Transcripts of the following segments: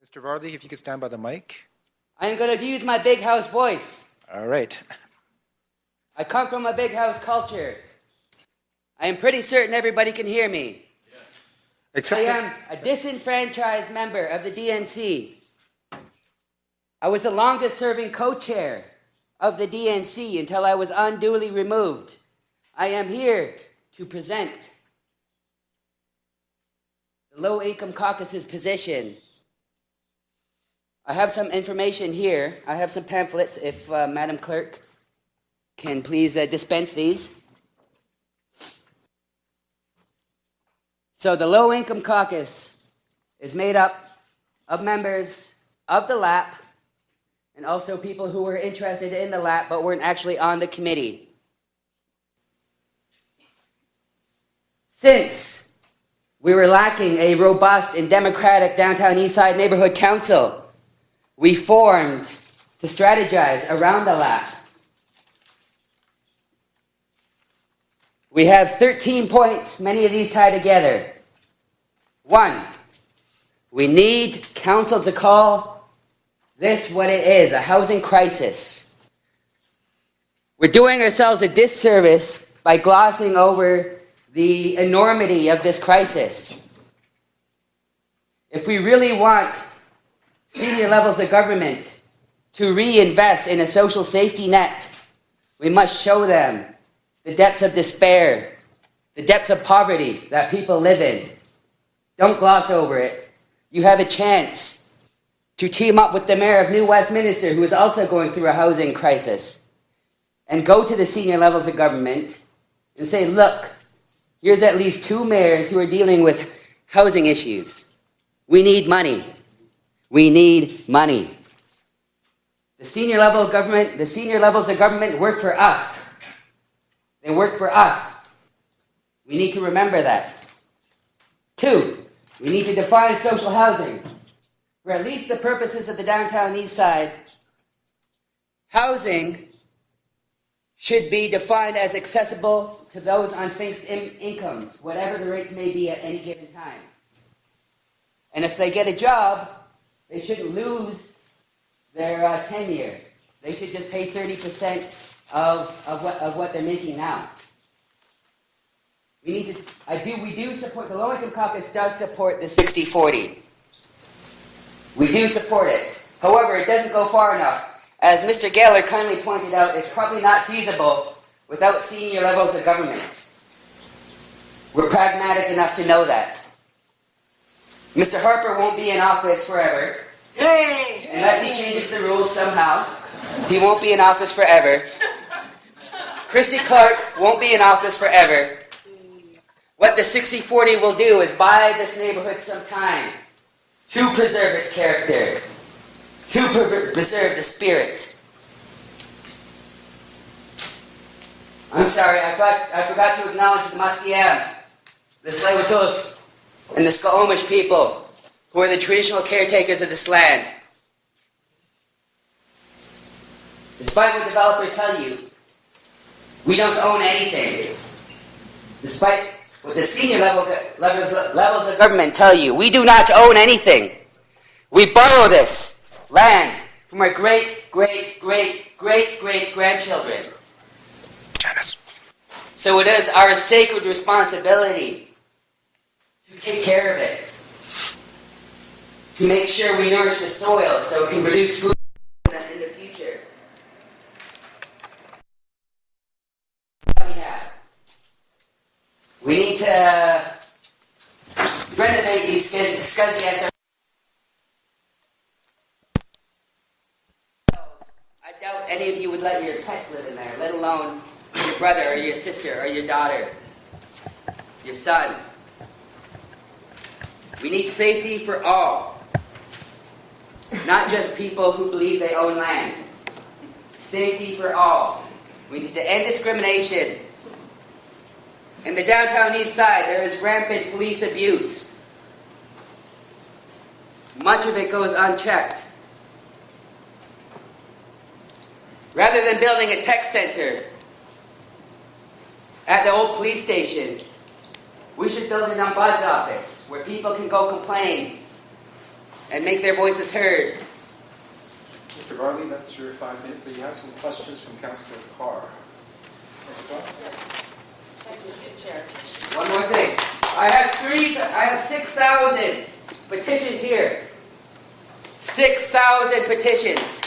Mr. Varley, if you could stand by the mic. I'm going to use my big house voice. All right. I come from a big house culture. I am pretty certain everybody can hear me. I am a disenfranchised member of the DNC. I was the longest serving co-chair of the DNC until I was unduly removed. I am here to present the Low Income Caucus's position. I have some information here. I have some pamphlets, if Madam Clerk can please dispense these. So the Low Income Caucus is made up of members of the LAP and also people who were interested in the LAP but weren't actually on the committee. Since we were lacking a robust and democratic downtown Eastside neighborhood council, we formed to strategize around the LAP. We have 13 points, many of these tie together. 1, we need council to call this what it is, a housing crisis. We're doing ourselves a disservice by glossing over the enormity of this crisis. If we really want senior levels of government to reinvest in a social safety net, we must show them the depths of despair, the depths of poverty that people live in. Don't gloss over it. You have a chance to team up with the mayor of New Westminster, who is also going through a housing crisis, and go to the senior levels of government and say, look, here's at least 2 mayors who are dealing with housing issues. We need money. We need money. The senior levels of government work for us. They work for us. We need to remember that. 2, we need to define social housing. For at least the purposes of the downtown east side, housing should be defined as accessible to those on fixed incomes, whatever the rates may be at any given time. And if they get a job, they shouldn't lose their tenure. They should just pay 30% of what they're making now. We do support, the Low Income Caucus does support the 60-40. We do support it. However, it doesn't go far enough. As Mr. Gaylor kindly pointed out, it's probably not feasible without senior levels of government. We're pragmatic enough to know that. Mr. Harper won't be in office forever. Unless he changes the rules somehow. He won't be in office forever. Christy Clark won't be in office forever. What the 60-40 will do is buy this neighborhood some time to preserve its character, to preserve the spirit. I'm sorry, I forgot to acknowledge the Musqueam, the Tsleil-Waututh, and the Squamish people, who are the traditional caretakers of this land. Despite what developers tell you, we don't own anything. Despite what the senior levels of government tell you, we do not own anything. We borrow this land from our great-great-great-great-great-grandchildren. Janice. So it is our sacred responsibility to take care of it, to make sure we nourish the soil so it can produce food in the future. We need to renovate these scuzzy ass. I doubt any of you would let your pets live in there, let alone your brother or your sister or your daughter, your son. We need safety for all, not just people who believe they own land. Safety for all. We need to end discrimination. In the downtown east side, there is rampant police abuse. Much of it goes unchecked. Rather than building a tech center at the old police station, we should build an ombuds office where people can go complain and make their voices heard. Mr. Varley, that's your 5 minutes, but you have some questions from Councillor Carr. Councillor Carr? Thanks, Mr. Chair. One more thing. I have 6,000 petitions here. 6,000 petitions.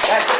That's